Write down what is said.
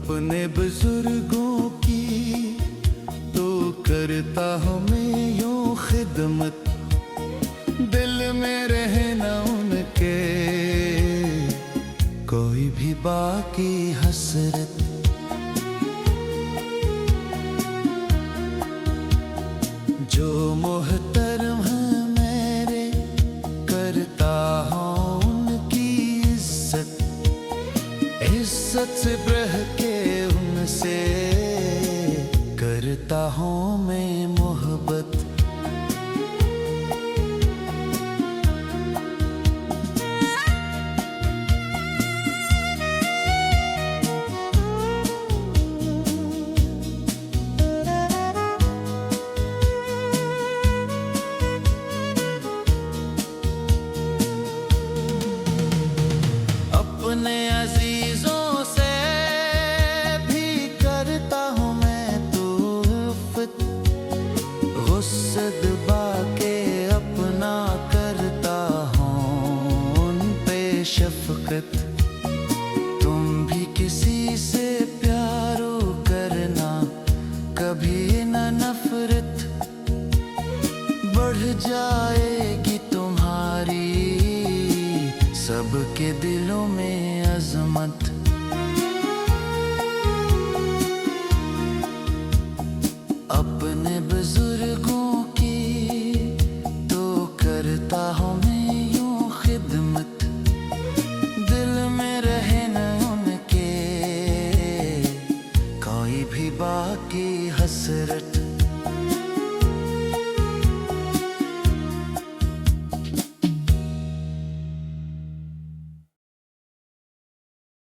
अपने बुजुर्गों की तो करता हूँ मैं यूं खिदमत, दिल में रहे न उनके कोई भी बाकी हसरत। जो मोहतरम है मेरे करता हूँ उनकी इज्जत, इज्जत से बढ़ के उनसे करता हूँ मैं मोहब्बत। अपने अजीजों से भी करता हूँ मैं तुल्फत, गुस्सा दबा के अपना करता हूँ उन पे शफकत। तुम भी किसी से प्यारो करना, कभी न नफरत, बढ़ जाएगी तुम्हारी सबके दिलों में अजमत। अपने बुजुर्गों की तो करता हूँ मैं यूं खिदमत, दिल में रहे न उनके कोई भी बाकी हसरत।